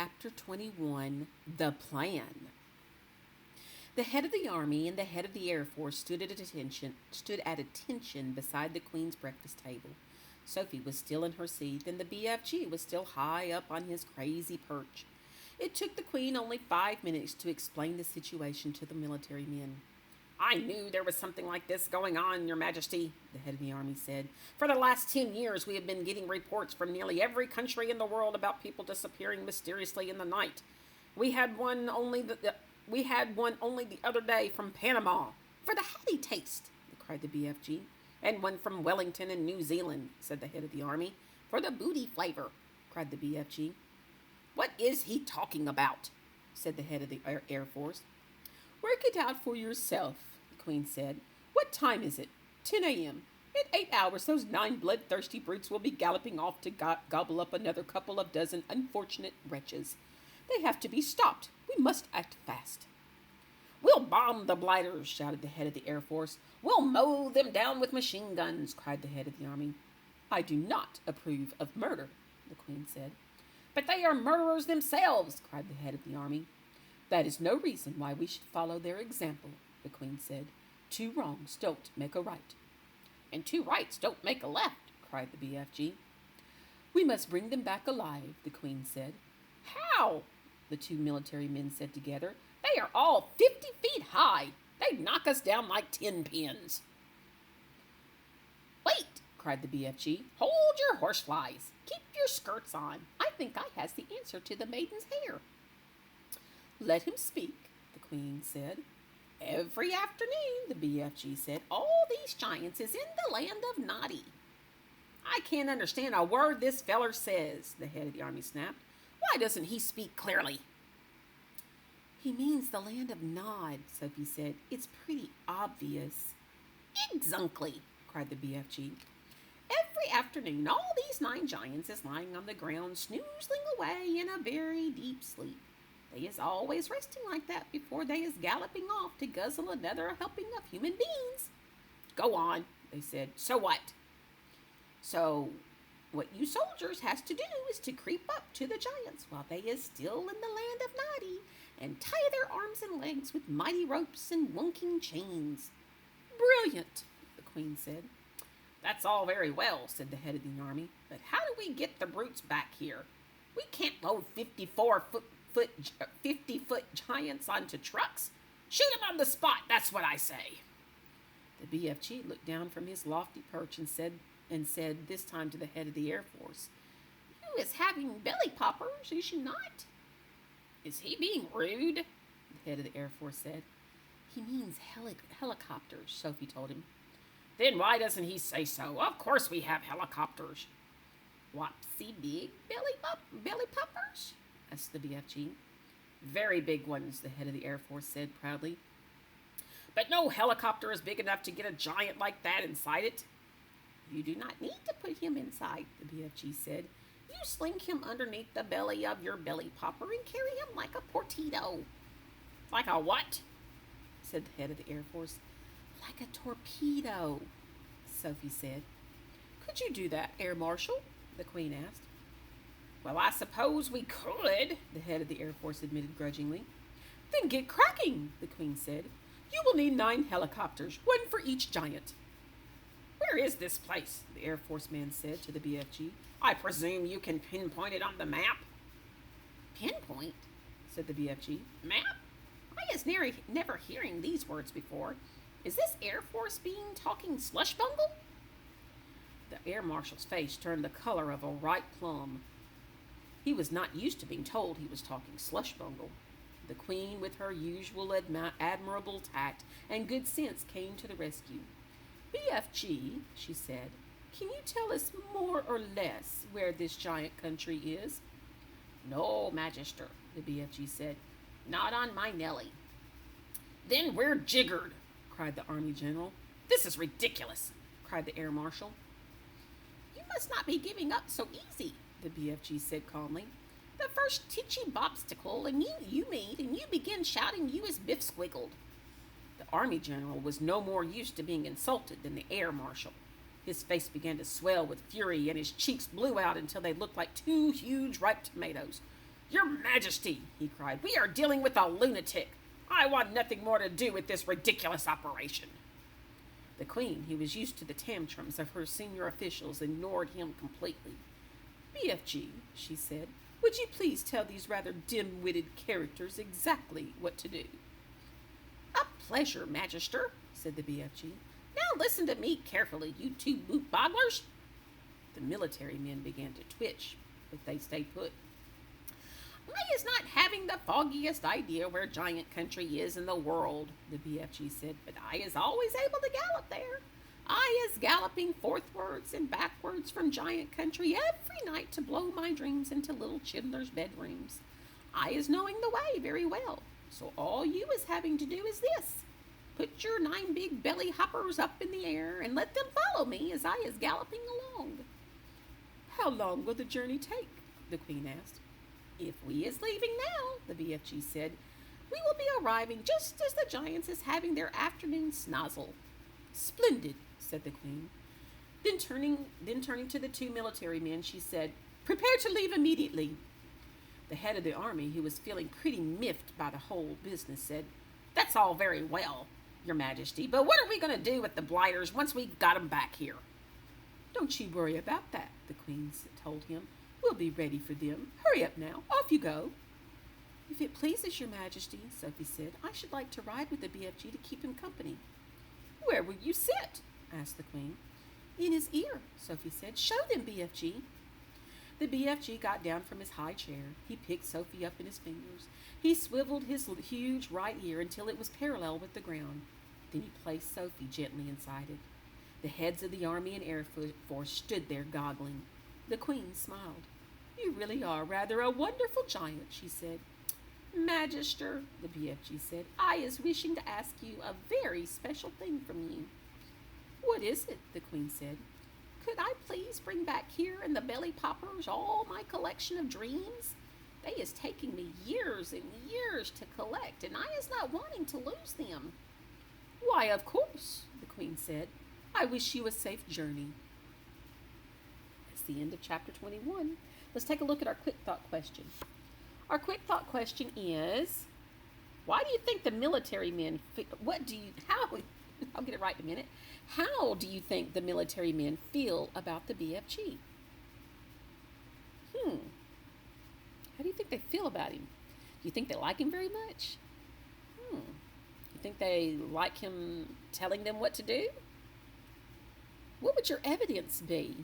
Chapter 21, The Plan. The head of the army and the head of the Air Force stood at attention beside the Queen's breakfast table. Sophie was still in her seat, and the BFG was still high up on his crazy perch. It took the Queen only 5 minutes to explain the situation to the military men. "I knew there was something like this going on, Your Majesty," the head of the army said. "For the last 10 years, we have been getting reports from nearly every country in the world about people disappearing mysteriously in the night. We had one only the other day from Panama." "For the hattie taste," cried the BFG. "And one from Wellington in New Zealand," said the head of the army. "For the booty flavor," cried the BFG. "What is he talking about?" said the head of the Air Force. "Work it out for yourself," the Queen said. "What time is it?" 10 a.m. In 8 hours, those 9 bloodthirsty brutes will be galloping off to gobble up another couple of dozen unfortunate wretches. They have to be stopped. We must act fast." "We'll bomb the blighters," shouted the head of the Air Force. "We'll mow them down with machine guns," cried the head of the army. "I do not approve of murder," the Queen said. "But they are murderers themselves," cried the head of the army. "That is no reason why we should follow their example," the Queen said. "Two wrongs don't make a right." "And two rights don't make a left," cried the BFG. "We must bring them back alive," the Queen said. "How?" the two military men said together. "They are all 50 feet high. They'd knock us down like 10 pins." "Wait," cried the BFG. "Hold your horseflies. Keep your skirts on. I think I has the answer to the maiden's hair." "Let him speak," the Queen said. "Every afternoon," the BFG said, "all these giants is in the land of Noddy." "I can't understand a word this feller says," the head of the army snapped. "Why doesn't he speak clearly?" "He means the land of Nod," Sophie said. "It's pretty obvious." "Exactly," cried the BFG. "Every afternoon, all these 9 giants is lying on the ground, snoozling away in a very deep sleep. They is always resting like that before they is galloping off to guzzle another helping of human beings." "Go on," they said. "So what?" "So what you soldiers has to do is to creep up to the giants while they is still in the land of Noddy and tie their arms and legs with mighty ropes and wonking chains." "Brilliant," the Queen said. "That's all very well," said the head of the army, "but how do we get the brutes back here? We can't load 50-foot giants onto trucks. Shoot them on the spot, that's what I say." The BFG looked down from his lofty perch and said, this time to the head of the Air Force, "You is having belly poppers, is you not?" "Is he being rude?" the head of the Air Force said. "He means helicopters," Sophie told him. "Then why doesn't he say so? Of course we have helicopters." "Wopsy big belly poppers?" asked the BFG. "Very big ones," the head of the Air Force said proudly. "But no helicopter is big enough to get a giant like that inside it." "You do not need to put him inside," the BFG said. "You sling him underneath the belly of your belly popper and carry him like a torpedo." "Like a what?" said the head of the Air Force. "Like a torpedo," Sophie said. "Could you do that, Air Marshal?" the Queen asked. "Well, I suppose we could," the head of the Air Force admitted grudgingly. "Then get cracking," the Queen said. "You will need 9 helicopters, one for each giant." "Where is this place?" the Air Force man said to the BFG. "I presume you can pinpoint it on the map." "Pinpoint?" said the BFG. "Map? I is never hearing these words before. Is this Air Force being talking slush bungle?" The Air Marshal's face turned the color of a ripe plum. He was not used to being told he was talking slush bungle. The Queen, with her usual admirable tact and good sense, came to the rescue. "BFG," she said, "can you tell us more or less where this giant country is?" "No, Magister," the BFG said. "Not on my Nelly." "Then we're jiggered," cried the Army General. "This is ridiculous," cried the Air Marshal. "You must not be giving up so easy," the BFG said calmly. "The first titchy bobstacle and you meet and you begin shouting you is Biff Squiggled." The Army General was no more used to being insulted than the Air Marshal. His face began to swell with fury and his cheeks blew out until they looked like 2 huge ripe tomatoes. Your Majesty, he cried, we are dealing with a lunatic. I want nothing more to do with this ridiculous operation. The Queen, who was used to the tantrums of her senior officials, ignored him completely. BFG, she said, would you please tell these rather dim-witted characters exactly what to do? A pleasure, Magister, said the BFG. Now listen to me carefully, you two boot-bogglers. The military men began to twitch, but they stayed put. I is not having the foggiest idea where Giant Country is in the world, the BFG said, but I is always able to gallop there. I is galloping forthwards and backwards from Giant Country every night to blow my dreams into little Chidler's bedrooms. I is knowing the way very well, so all you is having to do is this. Put your 9 big belly hoppers up in the air and let them follow me as I is galloping along. How long will the journey take? The Queen asked. If we is leaving now, the BFG said, we will be arriving just as the Giants is having their afternoon snozzle. Splendid, said the Queen. Then turning to the 2 military men, she said, prepare to leave immediately. The head of the army, who was feeling pretty miffed by the whole business, said, that's all very well, Your Majesty, but what are we going to do with the blighters once we got 'em back here? Don't you worry about that, the Queen told him. We'll be ready for them. Hurry up now. Off you go. If it pleases Your Majesty, Sophie said, I should like to ride with the BFG to keep him company. Where will you sit? Asked the Queen. In his ear, Sophie said. Show them, BFG. The BFG got down from his high chair. He picked Sophie up in his fingers. He swiveled his huge right ear until it was parallel with the ground. Then he placed Sophie gently inside it. The heads of the Army and Air Force stood there goggling. The Queen smiled. You really are rather a wonderful giant, she said. Magister, the BFG said, I is wishing to ask you a very special thing from you. What is it? The Queen said. Could I please bring back here in the belly poppers all my collection of dreams? They is taking me years and years to collect, and I is not wanting to lose them. Why, of course, the Queen said. I wish you a safe journey. That's the end of chapter 21. Let's take a look at our quick thought question. Our quick thought question is, why do you think the military men, I'll get it right in a minute. How do you think the military men feel about the BFG? How do you think they feel about him? Do you think they like him very much? You think they like him telling them what to do? What would your evidence be?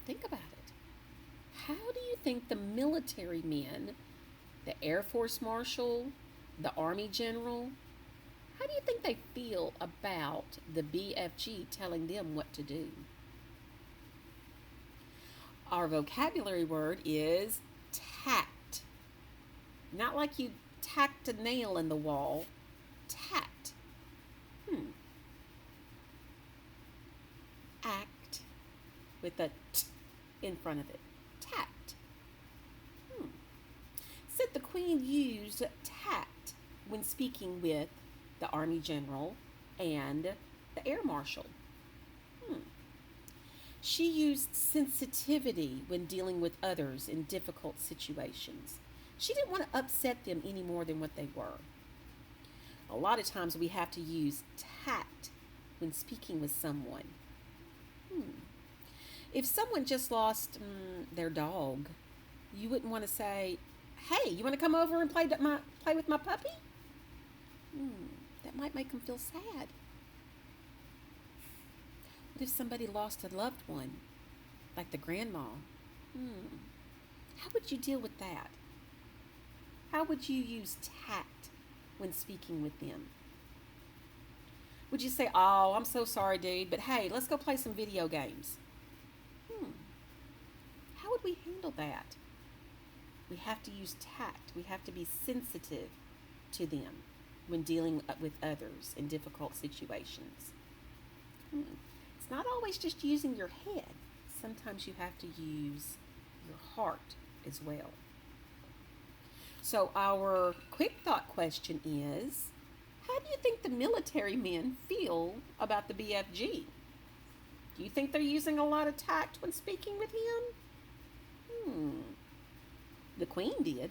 Think about it. How do you think the military men, the Air Force Marshal, the Army General, how do you think they feel about the BFG telling them what to do? Our vocabulary word is tact. Not like you tacked a nail in the wall. Tact. Act with a t in front of it. Tact. Said the Queen used tact when speaking with the Army General and the Air Marshal. She used sensitivity when dealing with others in difficult situations. She didn't want to upset them any more than what they were. A lot of times we have to use tact when speaking with someone. If someone just lost their dog, you wouldn't want to say, hey, you want to come over and play with my puppy? That might make them feel sad. What if somebody lost a loved one, like the grandma? How would you deal with that? How would you use tact when speaking with them? Would you say, oh, I'm so sorry, dude, but hey, let's go play some video games? How would we handle that? We have to use tact. We have to be sensitive to them when dealing with others in difficult situations. It's not always just using your head. Sometimes you have to use your heart as well. So our quick thought question is, how do you think the military men feel about the BFG? Do you think they're using a lot of tact when speaking with him? The Queen did.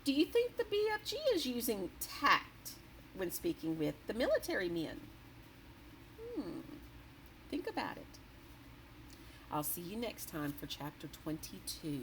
Do you think the BFG is using tact when speaking with the military men? Think about it. I'll see you next time for Chapter 22.